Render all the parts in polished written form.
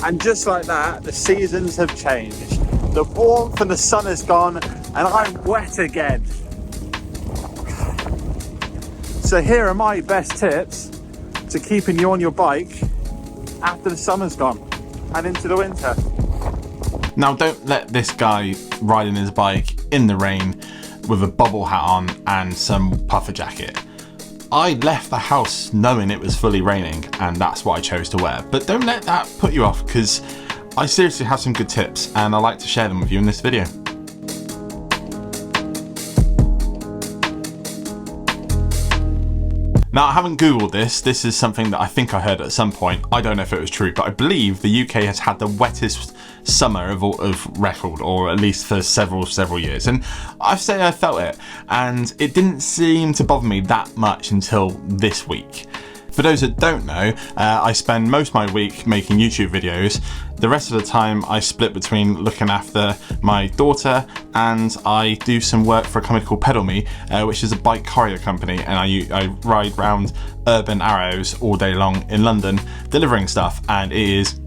And just like that, the seasons have changed. The warmth and the sun is gone, and I'm wet again. So here are my best tips to keeping you on your bike after the summer's gone and into the winter. Now, don't let this guy riding his bike in the rain with a bubble hat on and some puffer jacket. I left the house knowing it was fully raining, and that's what I chose to wear. But don't let that put you off, because I seriously have some good tips and I like to share them with you in this video. Now, I haven't Googled this. This is something that I think I heard at some point. I don't know if it was true, but I believe the UK has had the wettest summer of record, or at least for several years. And I say I felt it, and it didn't seem to bother me that much until this week. For those that don't know, I spend most of my week making YouTube videos. The rest of the time I split between looking after my daughter, and I do some work for a company called Pedal Me, which is a bike courier company, and I ride around urban arrows all day long in London delivering stuff, and it is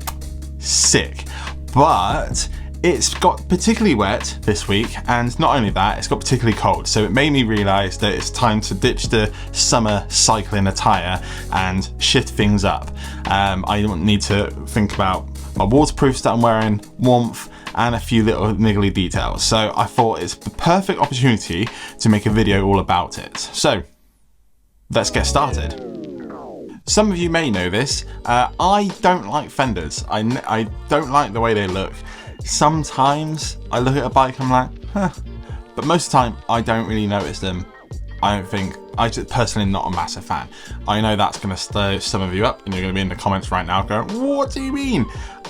sick. But it's got particularly wet this week, and not only that, it's got particularly cold, so it made me realise that it's time to ditch the summer cycling attire and shift things up. I need to think about my waterproofs that I'm wearing, warmth, and a few little niggly details. So I thought it's the perfect opportunity to make a video all about it. So let's get started. Some of you may know this, I don't like Fenders. I don't like the way they look. Sometimes I look at a bike, I'm like, huh. But most of the time, I don't really notice them. I just personally not a massive fan. I know that's going to stir some of you up, and you're going to be in the comments right now going, what do you mean?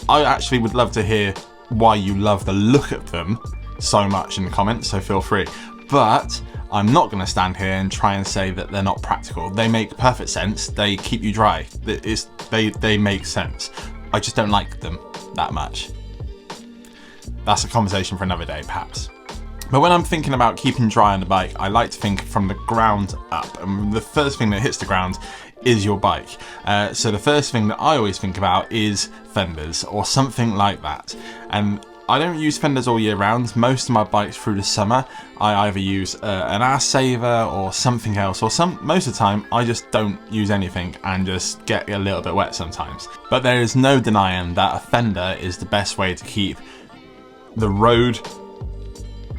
I actually would love to hear why you love the look of them so much in the comments, so feel free. But I'm not going to stand here and try and say that they're not practical. They make perfect sense. They keep you dry. They make sense. I just don't like them that much. That's a conversation for another day, perhaps. But when I'm thinking about keeping dry on the bike, I like to think from the ground up. And the first thing that hits the ground is your bike. So the first thing that I always think about is fenders or something like that. And I don't use fenders all year round. Most of my bikes through the summer, I either use an air saver or something else, or most of the time I just don't use anything and just get a little bit wet sometimes. But there is no denying that a fender is the best way to keep the road,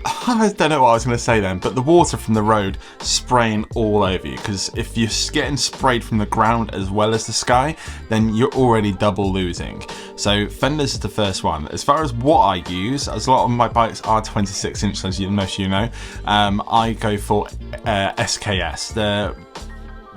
I don't know what I was going to say then, but the water from the road spraying all over you, because if you're getting sprayed from the ground as well as the sky, then you're already double losing. So fenders is the first one. As far as what I use, as a lot of my bikes are 26 inch, as most of you know, I go for SKS.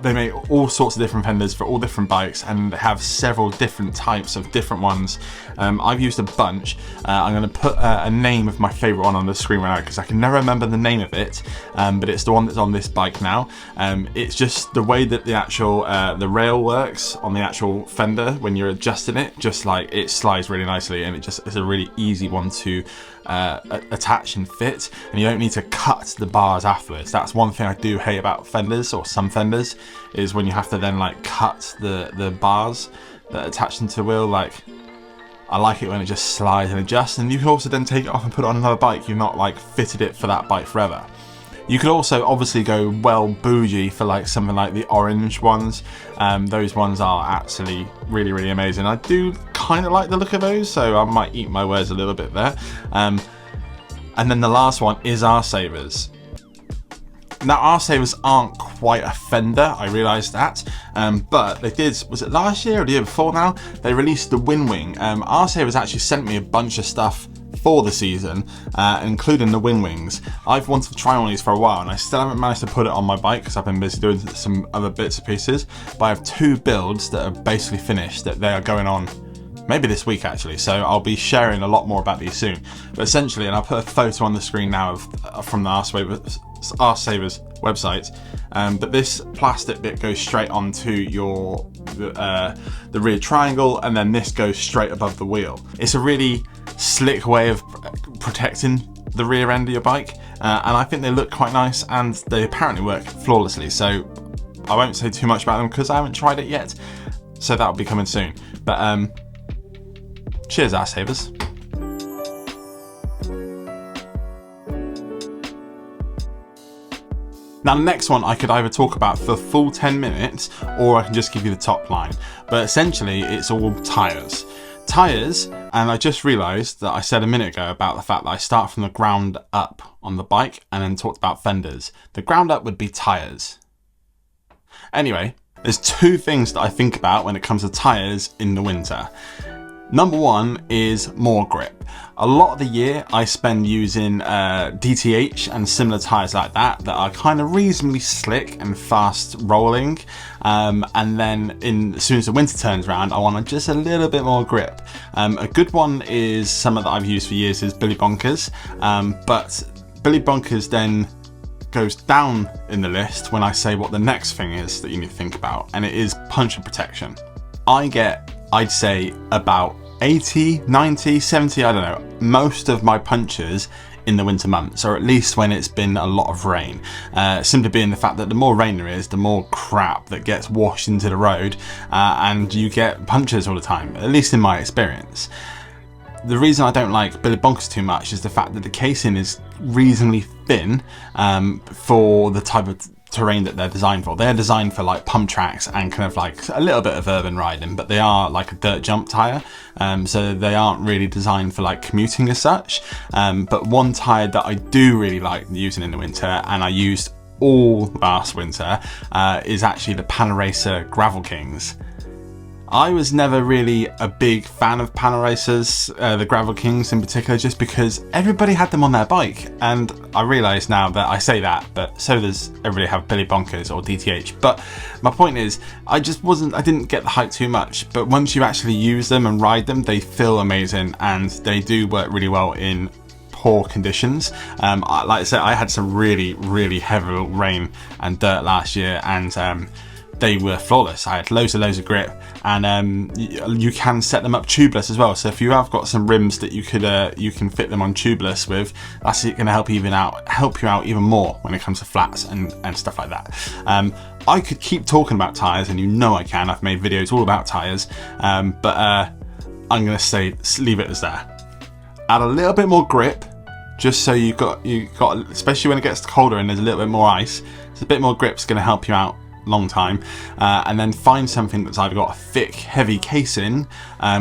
They make all sorts of different fenders for all different bikes, and have several different types of different ones. I've used a bunch. I'm going to put a name of my favourite one on the screen right now, because I can never remember the name of it, but it's the one that's on this bike now. It's just the way that the actual the rail works on the actual fender when you're adjusting it, just like it slides really nicely, and it's a really easy one to attach and fit, and you don't need to cut the bars afterwards. That's one thing I do hate about fenders, or some fenders, is when you have to then like cut the bars that attach into the wheel. Like, I like it when it just slides and adjusts, and you can also then take it off and put it on another bike. You've not like fitted it for that bike forever. You could also obviously go well bougie for like something like the orange ones. Those ones are actually really amazing. I do kind of like the look of those, so I might eat my words a little bit there. And then the last one is R-Savers. Now, R-Savers aren't quite a fender, I realise that, but they did, was it last year or the year before now? They released the Wind Wing. R-Savers actually sent me a bunch of stuff for the season, including the Wind Wings. I've wanted to try one of these for a while, and I still haven't managed to put it on my bike because I've been busy doing some other bits and pieces, but I have 2 builds that are basically finished, that they are going on maybe this week actually, so I'll be sharing a lot more about these soon. But essentially, and I'll put a photo on the screen now from the R-Savers website, but this plastic bit goes straight onto the rear triangle, and then this goes straight above the wheel. It's a really slick way of protecting the rear end of your bike, and I think they look quite nice, and they apparently work flawlessly. So I won't say too much about them because I haven't tried it yet, so that'll be coming soon. But Cheers, ass savers. Now the next one I could either talk about for full 10 minutes or I can just give you the top line. But essentially it's all tyres. Tyres, and I just realised that I said a minute ago about the fact that I start from the ground up on the bike and then talked about fenders. The ground up would be tyres. Anyway, there's two things that I think about when it comes to tyres in the winter. Number one is more grip. A lot of the year I spend using DTH and similar tyres like that are kind of reasonably slick and fast rolling. And then as soon as the winter turns around, I want just a little bit more grip. A good one is some that I've used for years is Billy Bonkers. But Billy Bonkers then goes down in the list when I say what the next thing is that you need to think about, and it is puncture protection. I get, I'd say, about 80, 90, 70, I don't know, most of my punctures in the winter months, or at least when it's been a lot of rain. Simply being the fact that the more rain there is, the more crap that gets washed into the road, and you get punctures all the time, at least in my experience. The reason I don't like Billy Bonkers too much is the fact that the casing is reasonably thin for the type of terrain that they're designed for. They're designed for like pump tracks and kind of like a little bit of urban riding, but they are like a dirt jump tyre, so they aren't really designed for like commuting as such. But one tyre that I do really like using in the winter, and I used all last winter, is actually the Panaracer Gravel Kings. I was never really a big fan of Panaracers, the Gravel Kings in particular, just because everybody had them on their bike, and I realise now that I say that, but so does everybody have Billy Bonkers or DTH. But my point is, I didn't get the hype too much, but once you actually use them and ride them, they feel amazing, and they do work really well in poor conditions. Like I said, I had some really, really heavy rain and dirt last year, and they were flawless. I had loads of grip, and you can set them up tubeless as well. So if you have got some rims that you can fit them on tubeless with, that's going to help you out even more when it comes to flats and stuff like that. I could keep talking about tyres, and you know I can. I've made videos all about tyres, but I'm going to leave it as that. Add a little bit more grip, just so you got, especially when it gets colder and there's a little bit more ice. So a bit more grip's going to help you out long time, and then find something that's either got a thick heavy casing,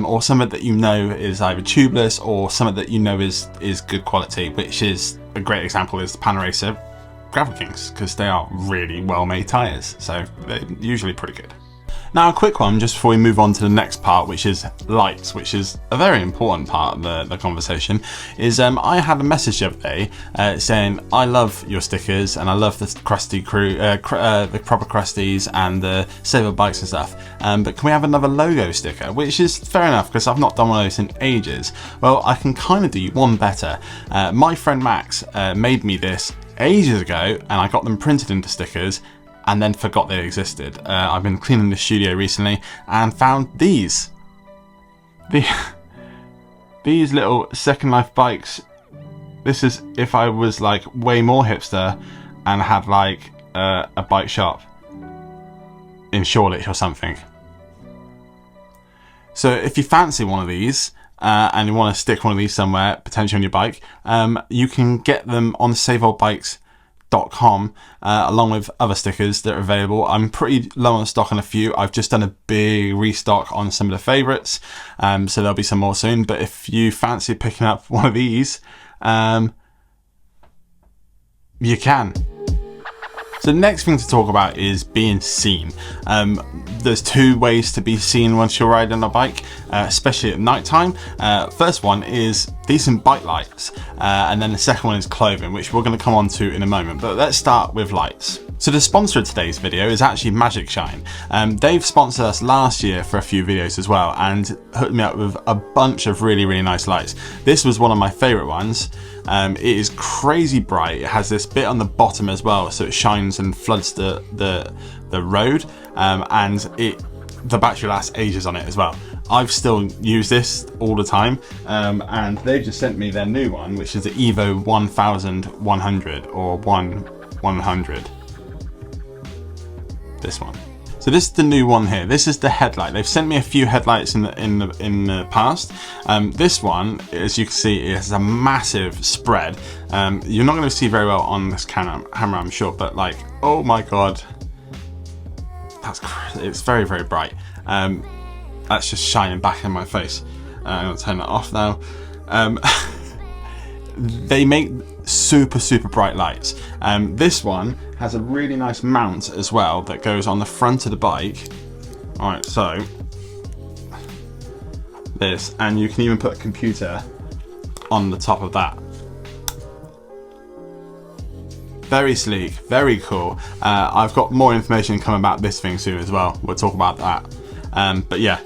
or something that you know is either tubeless, or something that you know is good quality, which is a great example is the Panaracer Gravel Kings, because they are really well made tyres, so they're usually pretty good. Now a quick one just before we move on to the next part, which is lights, which is a very important part of the conversation, is I had a message the other day saying, I love your stickers and I love the crusty crew, the proper crusties and the saver bikes and stuff, but can we have another logo sticker? Which is fair enough, because I've not done one of those in ages. Well, I can kind of do one better. My friend Max made me this ages ago, and I got them printed into stickers and then forgot they existed. I've been cleaning the studio recently and found these. These little Second Life bikes. This is if I was like way more hipster and had like a bike shop in Shoreditch or something. So if you fancy one of these and you want to stick one of these somewhere, potentially on your bike, you can get them on saveoldbikes.com, along with other stickers that are available. I'm pretty low on stock on a few. I've just done a big restock on some of the favourites, so there'll be some more soon. But if you fancy picking up one of these, you can. So the next thing to talk about is being seen. There's two ways to be seen once you're riding a bike, especially at night time. First one is decent bike lights, and then the second one is clothing, which we're going to come on to in a moment. But let's start with lights. So the sponsor of today's video is actually Magic Shine. They've sponsored us last year for a few videos as well, and hooked me up with a bunch of really, really nice lights. This was one of my favourite ones. It is crazy bright. It has this bit on the bottom as well, so it shines and floods the road, and the battery lasts ages on it as well. I've still used this all the time, and they've just sent me their new one, which is the Evo 1100 or 100. This one. So this is the new one here. This is the headlight. They've sent me a few headlights in the past. This one, as you can see, it has a massive spread. You're not going to see very well on this camera, I'm sure, but like, oh my god, it's very, very bright. That's just shining back in my face. I'm going to turn that off now. They make super bright lights. This one has a really nice mount as well that goes on the front of the bike. Alright, so this, and you can even put a computer on the top of that. Very sleek, very cool. I've got more information coming about this thing soon as well. We'll talk about that. But yeah,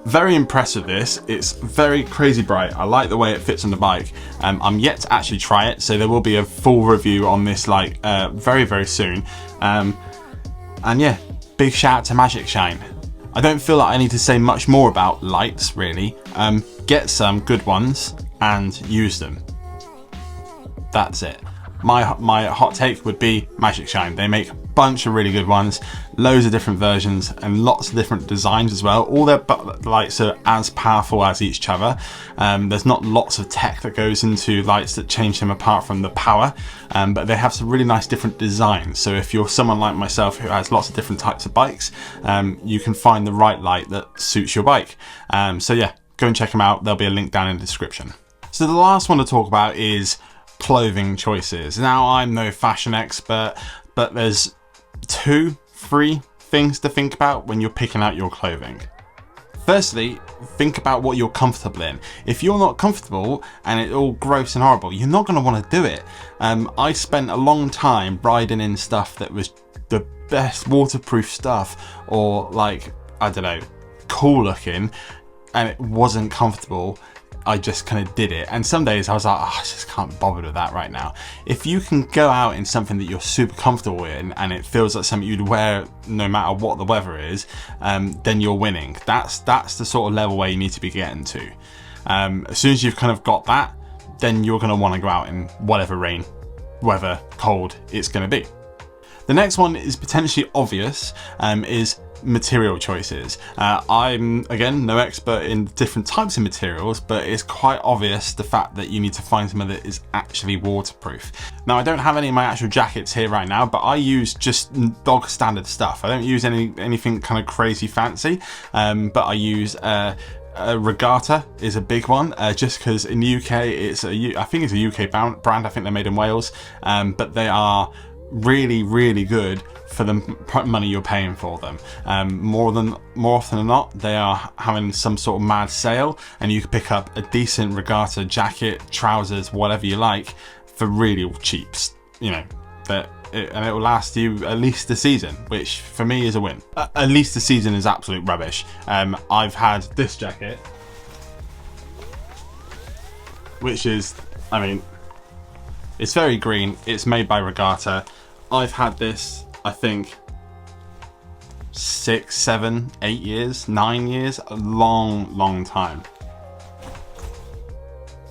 very impressed with this. It's very crazy bright. I like the way it fits on the bike. I'm yet to actually try it, so there will be a full review on this like very soon. And yeah, big shout out to Magic Shine. I don't feel like I need to say much more about lights really. Get some good ones and use them. That's it. My hot take would be Magic Shine. They make a bunch of really good ones, loads of different versions and lots of different designs as well. All their lights are as powerful as each other. There's not lots of tech that goes into lights that change them apart from the power, but they have some really nice different designs. So if you're someone like myself who has lots of different types of bikes, you can find the right light that suits your bike. So yeah, go and check them out. There'll be a link down in the description. So the last one to talk about is clothing choices. Now, I'm no fashion expert, but there's 2-3 things to think about when you're picking out your clothing. Firstly, think about what you're comfortable in. If you're not comfortable and it's all gross and horrible, you're not going to want to do it. I spent a long time riding in stuff that was the best waterproof stuff, or like, I don't know, cool looking, and it wasn't comfortable. I just kind of did it, and some days I was like, oh, I just can't be bothered with that right now. If you can go out in something that you're super comfortable in and it feels like something you'd wear no matter what the weather is, then you're winning. That's the sort of level where you need to be getting to. As soon as you've kind of got that, then you're going to want to go out in whatever rain, weather, cold it's going to be. The next one is potentially obvious, is material choices. I'm again no expert in different types of materials, but it's quite obvious the fact that you need to find something that is actually waterproof. Now, I don't have any of my actual jackets here right now, but I use just dog standard stuff. I don't use anything kind of crazy fancy, but I use Regatta is a big one, just because in the UK I think it's a UK brand. I think they're made in Wales, but they are really good for the money you're paying for them. More often than not, they are having some sort of mad sale, and you can pick up a decent Regatta jacket, trousers, whatever you like, for really cheap. You know, and it will last you at least a season, which for me is a win. At least a season is absolute rubbish. I've had this jacket, which is, I mean, it's very green. It's made by Regatta. I've had this, I think, 6, 7, 8 years, 9 years, a long time.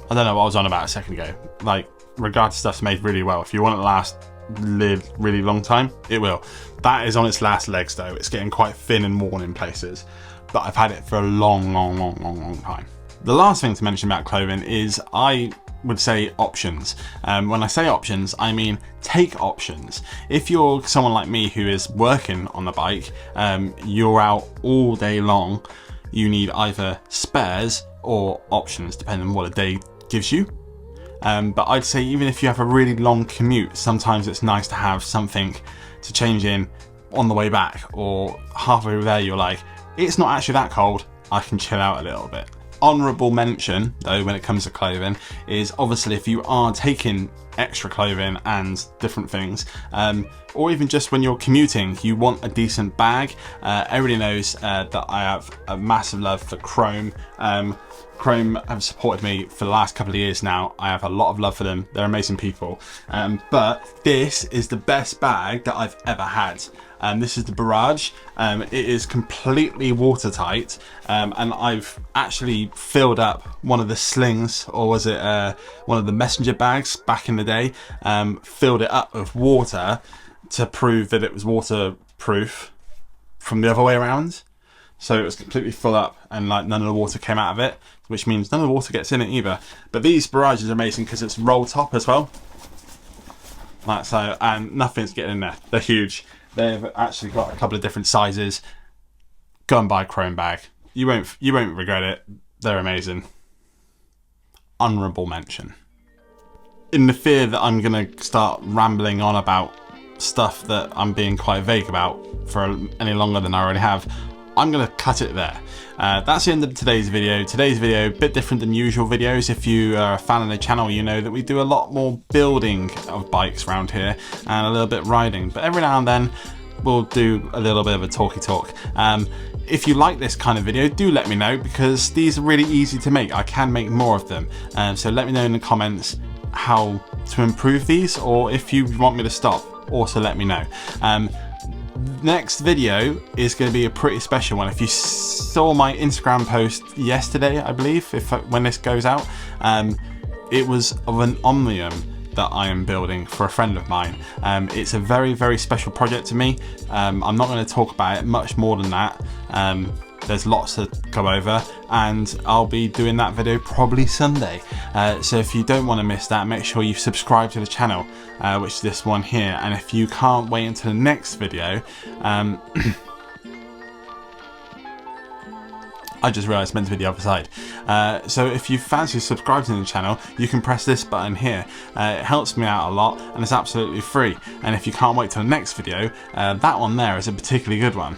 I don't know what I was on about a second ago. Like, Regatta stuff's made really well. If you want it to live really long time, it will. That is on its last legs though. It's getting quite thin and worn in places, but I've had it for a long time. The last thing to mention about clothing is I would say options. When I say options, I mean take options. If you're someone like me who is working on the bike, you're out all day long, you need either spares or options depending on what a day gives you. But I'd say even if you have a really long commute, sometimes it's nice to have something to change in on the way back, or halfway there you're like, it's not actually that cold, I can chill out a little bit. Honourable mention though when it comes to clothing is obviously if you are taking extra clothing and different things, or even just when you're commuting, you want a decent bag. Everybody knows that I have a massive love for Chrome. Chrome have supported me for the last couple of years now. I have a lot of love for them. They're amazing people. But this is the best bag that I've ever had. This is the Barrage. It is completely watertight, and I've actually filled up one of the slings, or was it one of the messenger bags back in the day, filled it up with water to prove that it was waterproof proof from the other way around. So it was completely full up and like none of the water came out of it, which means none of the water gets in it either. But these barrages are amazing because it's roll top as well. Like so, and nothing's getting in there. They're huge. They've actually got a couple of different sizes. Go and buy a chrome bag. You won't regret it. They're amazing. Honourable mention. In the fear that I'm gonna start rambling on about stuff that I'm being quite vague about for any longer than I already have, I'm gonna cut it there. That's the end of today's video. Today's video, a bit different than usual videos. If you are a fan of the channel, you know that we do a lot more building of bikes around here and a little bit riding, but every now and then we'll do a little bit of a talky talk. If you like this kind of video, do let me know, because these are really easy to make. I can make more of them, so let me know in the comments how to improve these, or if you want me to stop, also let me know. Next video is going to be a pretty special one. If you saw my Instagram post yesterday, I believe, when this goes out, it was of an Omnium that I am building for a friend of mine. It's a very, very special project to me. I'm not going to talk about it much more than that. There's lots to go over, and I'll be doing that video probably Sunday. So if you don't want to miss that, make sure you subscribe to the channel, which is this one here. And if you can't wait until the next video, I just realised it's meant to be the other side. So if you fancy subscribing to the channel, you can press this button here. It helps me out a lot and it's absolutely free. And if you can't wait till the next video, that one there is a particularly good one.